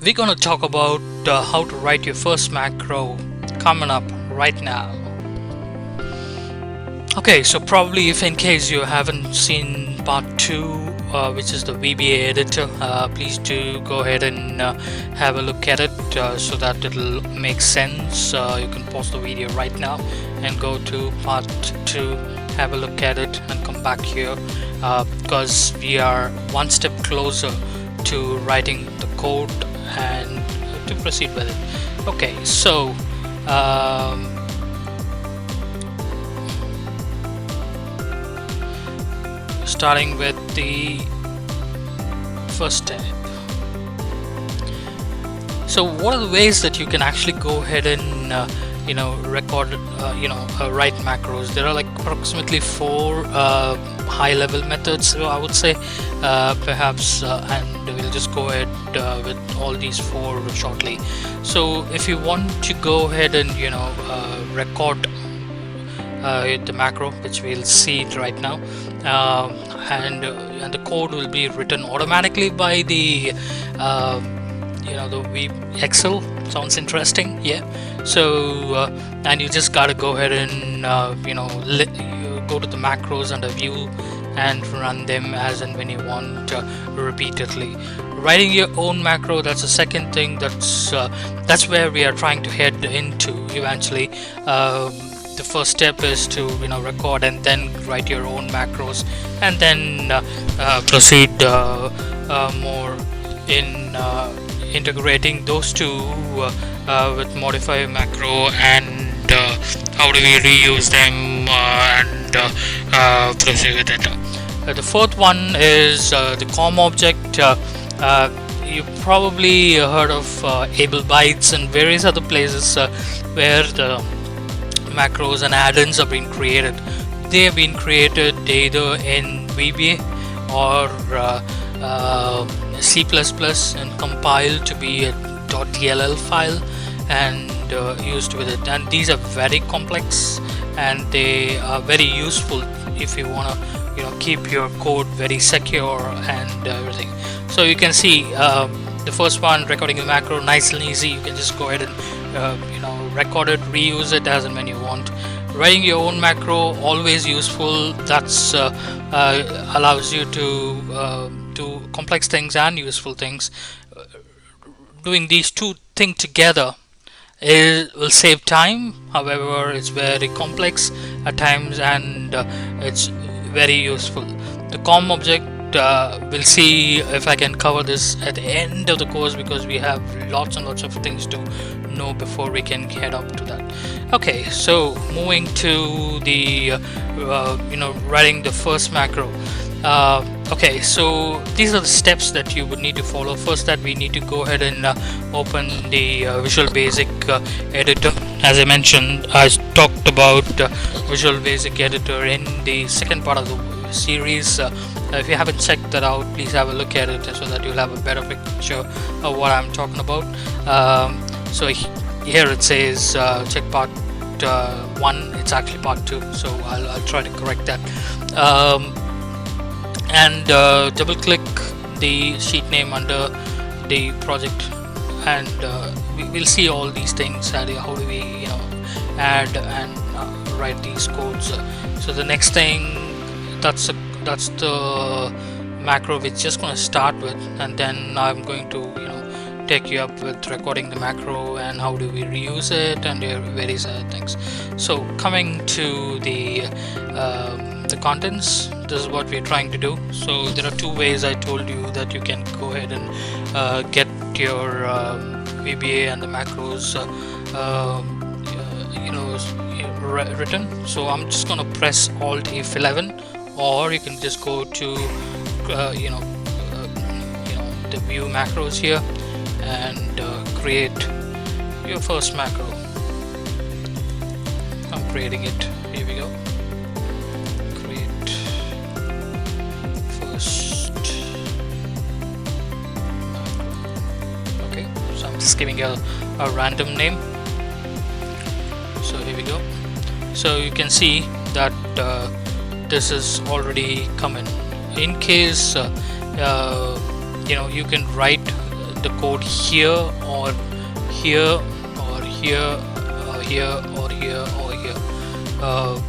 We're gonna talk about how to write your first macro coming up right now. Okay, so probably if in case you haven't seen part 2, which is the VBA editor, please do go ahead and have a look at it so that it'll make sense. You can pause the video right now and go to part 2, have a look at it and come back here because we are one step closer to writing the code and to proceed with it. Okay, so starting with the first step. So what are the ways that you can actually go ahead and record write macros? There are like approximately 4 high level methods, I would say, perhaps, and we'll just go ahead with all these 4 shortly. So if you want to go ahead and record the macro, which we'll see it right now, and the code will be written automatically by the the Excel. Sounds interesting, yeah. So and you just gotta go ahead and you go to the macros under view and run them as and when you want repeatedly. Writing your own macro, that's the second thing. That's where we are trying to head into eventually. The first step is to record and then write your own macros, and then proceed more in integrating those two with modify macro and how do we reuse them and proceed with it. The fourth one is the COM object. You probably heard of able bytes and various other places where the macros and add-ins are being created. They have been created either in VBA or C++ and compiled to be a .dll file and used with it. And these are very complex and they are very useful if you want to keep your code very secure and everything. So you can see the first one, recording a macro, nice and easy. You can just go ahead and record it, reuse it as and when you want. Writing your own macro, always useful. That's allows you to do complex things and useful things. Doing these two things together will save time. However, it's very complex at times and it's very useful. The COM object, we'll see if I can cover this at the end of the course because we have lots and lots of things to know before we can head up to that. Okay, so moving to the writing the first macro. Okay, so these are the steps that you would need to follow. First, that we need to go ahead and open the Visual Basic editor. As I mentioned, I talked about Visual Basic editor in the second part of the series. If you haven't checked that out, please have a look at it so that you'll have a better picture of what I'm talking about. So here it says check part 1. It's actually part 2, so I'll try to correct that. And double click the sheet name under the project and we'll see all these things. How do we add and write these codes. So the next thing, that's the macro we're just going to start with, and then I'm going to take you up with recording the macro and how do we reuse it and various other things. So coming to the contents, this is what we're trying to do. So there are 2 ways I told you that you can go ahead and get your VBA and the macros written. So I'm just going to press Alt F11, or you can just go to the view macros here and create your first macro. I'm creating it. Here we go. Create first macro. Okay, so I'm just giving a random name. So here we go. So you can see that this is already come in. In case you can write the code here or here or here or here or here or here.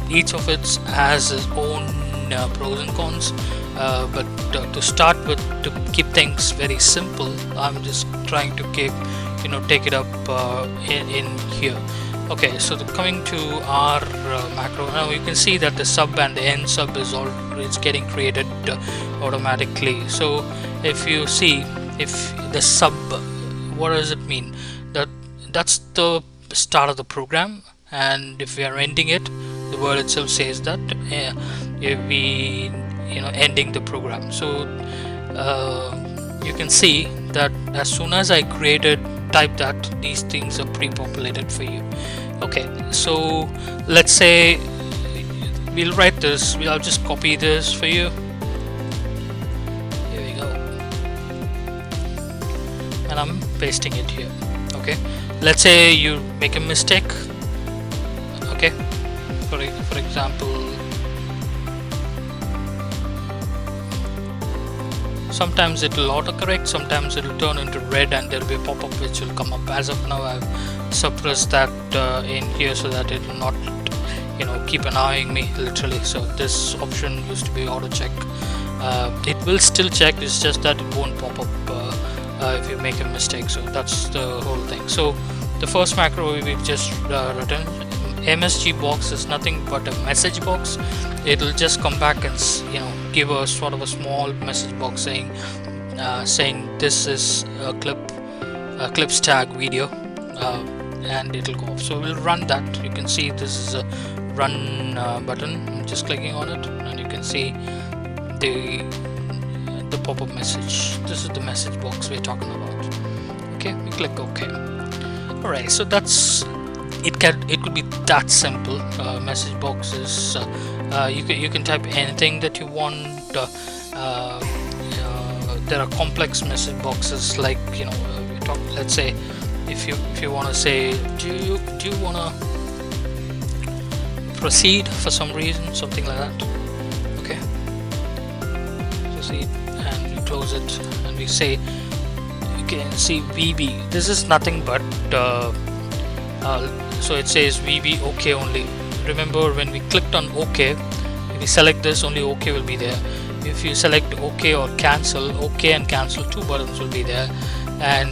Each of it has its own pros and cons, but to start with, to keep things very simple, I'm just trying to keep, take it up in here. Okay, so coming to our macro, now you can see that the sub and the end sub it's getting created automatically. So if you see, if the sub, what does it mean? That's the start of the program, and if we are ending it, the word itself says that we ending the program. So you can see that as soon as I type that, these things are pre-populated for you. Okay, so let's say we'll write this. I'll just copy this for you. Here we go, and I'm pasting it here. Okay, let's say you make a mistake. Okay, for example, sometimes it will autocorrect, sometimes it will turn into red and there will be a pop-up which will come up. As of now, I've suppressed that in here so that it will not keep annoying me literally. So this option used to be auto check. It will still check, it's just that it won't pop up if you make a mistake. So that's the whole thing. So the first macro we've just written, MSG box, is nothing but a message box. It'll just come back and give a sort of a small message box saying this is a clips tag video, and it'll go off. So we'll run that. You can see this is a run button. I'm just clicking on it, and you can see the pop-up message. This is the message box we're talking about. Okay, we click OK. Alright, so that's it. Could be that simple. Message boxes, you can type anything that you want. There are complex message boxes, like let's say if you want to say, do you want to proceed for some reason, something like that. Okay, proceed, and we close it, and we say, you can see VB. This is nothing but so it says VB OK only. Remember, when we clicked on OK, if we select this, only OK will be there. If you select OK or cancel, OK and cancel, two buttons will be there, and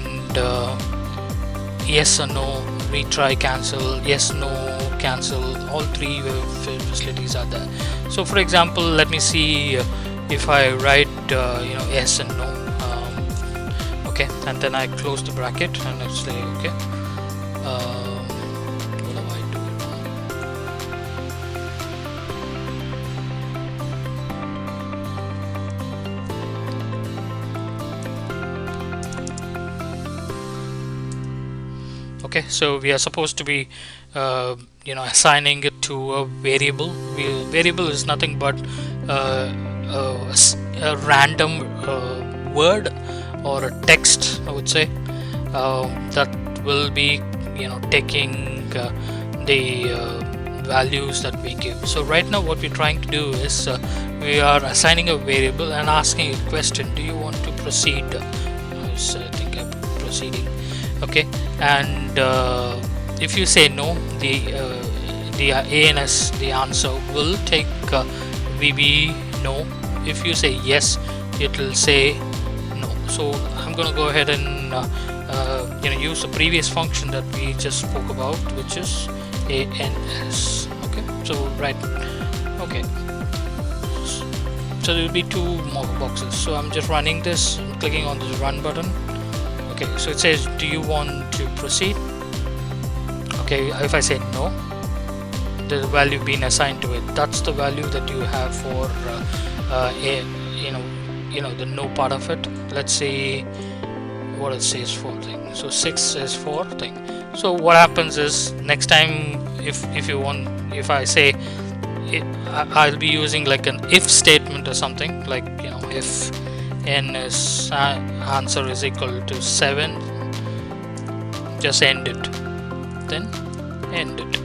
yes or no, retry, cancel, yes, no, cancel, all three facilities are there. So for example, let me see if I write yes and no, okay, and then I close the bracket and I say okay. What do I do wrong? Okay, so we are supposed to be assigning it to a variable. Variable is nothing but a random word or a text, I would say, that will be taking the values that we give. So right now what we're trying to do is we are assigning a variable and asking a question: do you want to proceed? I think I'm proceeding. Okay, and if you say no, the ANS, the answer, will take VB no. If you say yes, it will say no. So I'm going to go ahead and use the previous function that we just spoke about, which is ANS. Okay, so okay, so there will be two more boxes. So I'm just running this, I'm clicking on this run button. Okay, so it says, do you want to proceed? Okay, if I say no, the value being assigned to it, that's the value that you have for the no part of it. Let's see what it says for thing. So 6 is for thing. So what happens is, next time if I say I'll be using like an if statement or something, like if n is answer is equal to 7, just end it, then end it.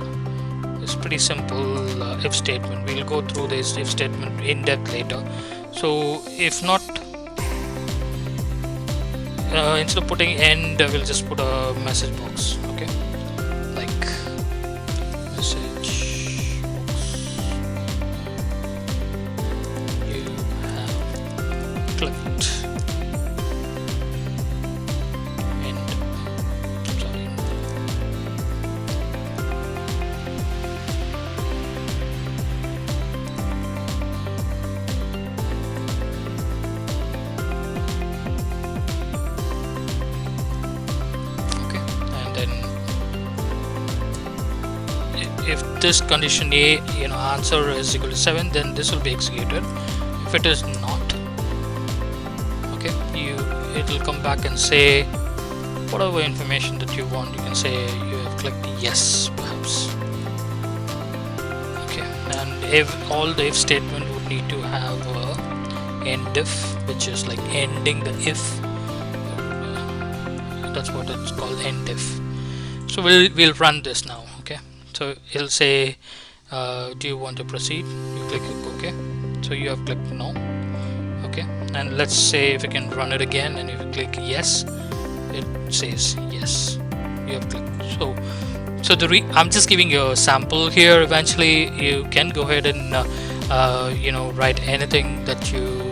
It's pretty simple if statement. We'll go through this if statement in depth later. So if not, instead of putting end, we'll just put a message box. Okay, like message box. You have clicked end. Sorry. If this condition A, answer is equal to 7, then this will be executed. If it is not, okay, it will come back and say whatever information that you want. You can say you have clicked yes, perhaps. Okay, and if all the if statement would need to have a end if, which is like ending the if. That's what it's called, end if. So we'll run this now. Okay, so it'll say do you want to proceed? You click OK. So you have clicked no. Okay, and let's say if you can run it again, and if you click yes, it says yes, you have clicked. So I'm just giving you a sample here. Eventually you can go ahead and write anything that you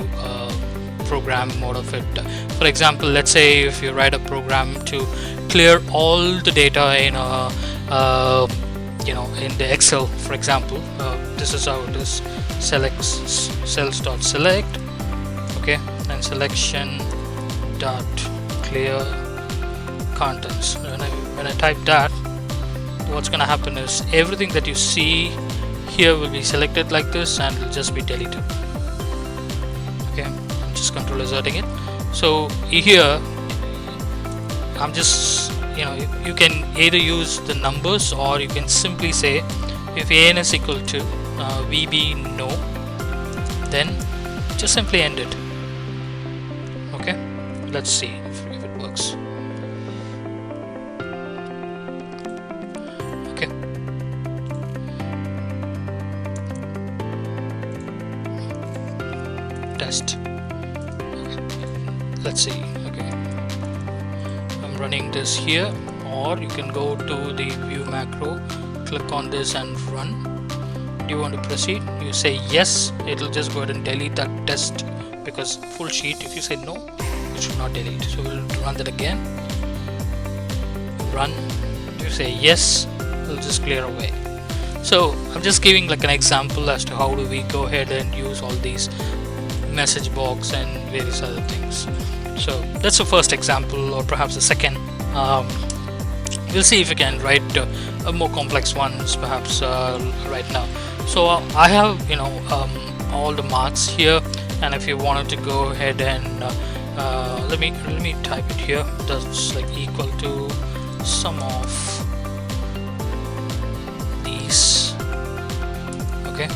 program out of it. For example, let's say if you write a program to clear all the data in in the Excel, for example, this is how it is. Select cells.select, okay, and selection dot clear contents. When I type that, what's gonna happen is everything that you see here will be selected like this and will just be deleted. Okay, I'm just control inserting it. So here I'm just you can either use the numbers, or you can simply say if an is equal to VB no, then just simply end it. Okay, let's see if it works. Okay, test. Okay, let's see. Okay, I'm running this here, or you can go to the view macro, click on this and run. Do you want to proceed? You say yes, it'll just go ahead and delete that test, because full sheet. If you say no, it should not delete. So we'll run that again. Run. You say yes, it'll just clear away. So I'm just giving like an example as to how do we go ahead and use all these message box and various other things. So that's the first example, or perhaps the second. We'll see if we can write more complex ones perhaps right now. So I have all the marks here, and if you wanted to go ahead and let me type it here. That's like equal to sum of these. Okay,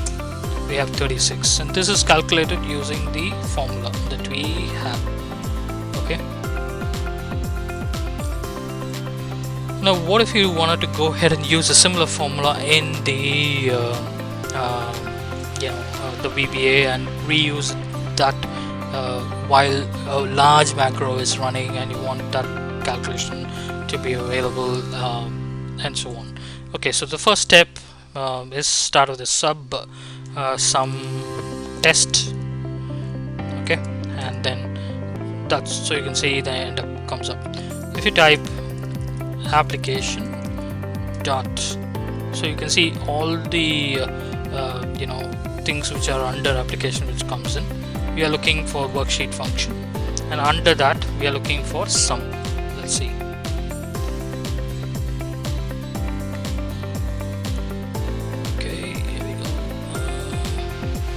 we have 36, and this is calculated using the formula that we have. Okay, now what if you wanted to go ahead and use a similar formula in the the VBA and reuse that while a large macro is running, and you want that calculation to be available, and so on. Okay, so the first step is start with the SubSum Test. Okay, and then that's, so you can see the end up comes up. If you type application dot, so you can see all the things which are under application which comes in. We are looking for worksheet function, and under that we are looking for sum. Let's see. Okay, here we go.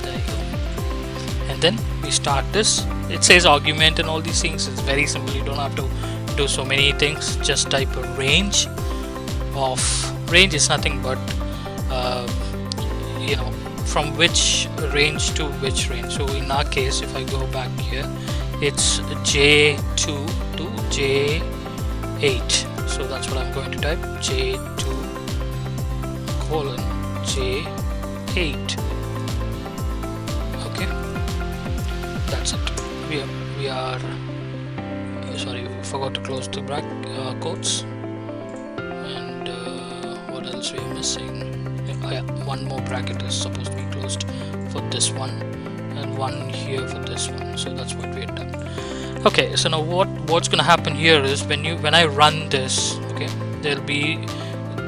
There you go. And then we start this. It says argument and all these things. It's very simple. You don't have to do so many things. Just type a range of, range is nothing but from which range to which range. So in our case, if I go back here, it's J2 to J8. So that's what I'm going to type, J2 colon J8. Okay, that's it. We are sorry, forgot to close the quotes. And what else we are missing? Oh yeah, one more bracket is supposed to be closed for this one, and one here for this one. So that's what we had done. Okay, so now what's gonna happen here is when I run this, okay, there'll be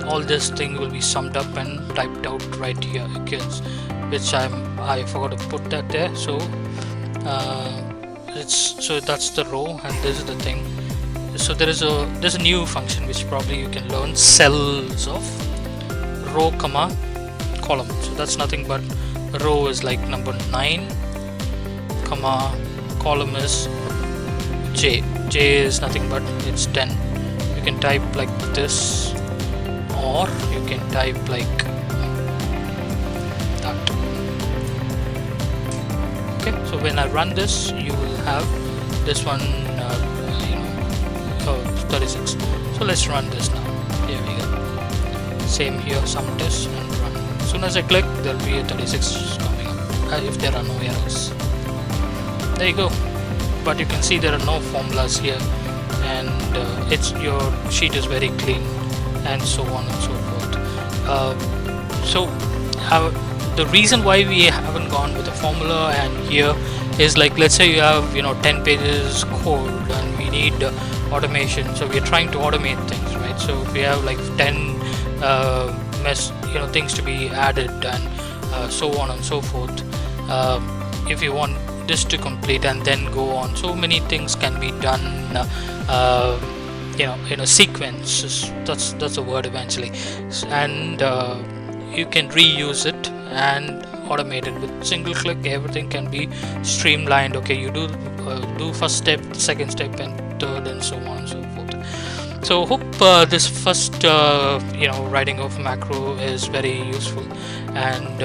all this thing will be summed up and typed out right here, kids, which I forgot to put that there. So that's the row, and this is the thing. So there's a new function which probably you can learn, cells of row comma column. So that's nothing but row is like number 9 comma column is j is nothing but it's 10. You can type like this, or you can type like that. Okay, so when I run this, you will have this one 36. So let's run this now. Here we go. Same here, sum test, and run. As soon as I click, there'll be a 36 coming up if there are no errors. There you go. But you can see there are no formulas here, and your sheet is very clean, and so on and so forth. The reason why we haven't gone with a formula and here is, like, let's say you have 10 pages code and we need automation, so we are trying to automate things, right? So if we have like 10 things to be added and so on and so forth, if you want this to complete and then go on, so many things can be done in a sequence. That's the word eventually, and you can reuse it and automate it with single click. Everything can be streamlined. Okay, you do first step, second step, and third, and so on and so forth. So hope this first writing of macro is very useful, and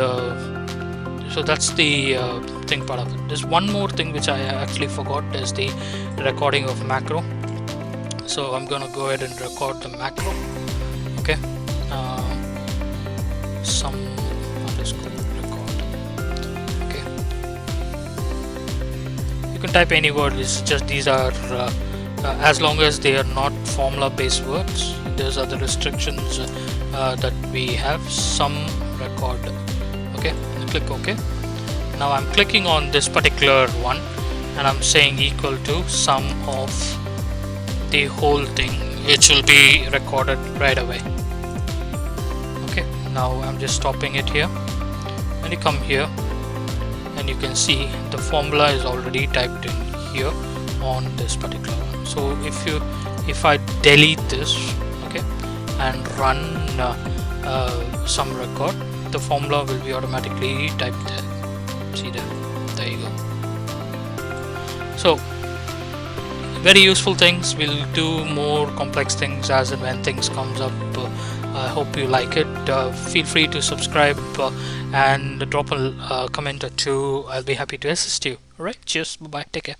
so that's the thing part of it. There's one more thing which I actually forgot, is the recording of macro. So I'm gonna go ahead and record the macro. Okay, sum underscore record. Okay, you can type any word. It's just these are as long as they are not formula based words. Those are the restrictions that we have. Sum record. Okay, click OK. Now I'm clicking on this particular one and I'm saying equal to sum of the whole thing, which will be recorded right away. Okay, now I'm just stopping it here, and you come here and you can see the formula is already typed in here on this particular one. So if I delete this, okay, and run sum record, the formula will be automatically typed there. See there you go. So very useful things. We'll do more complex things as and when things comes up. I hope you like it. Feel free to subscribe and drop a comment or two. I'll be happy to assist you. Alright, cheers, bye bye, take care.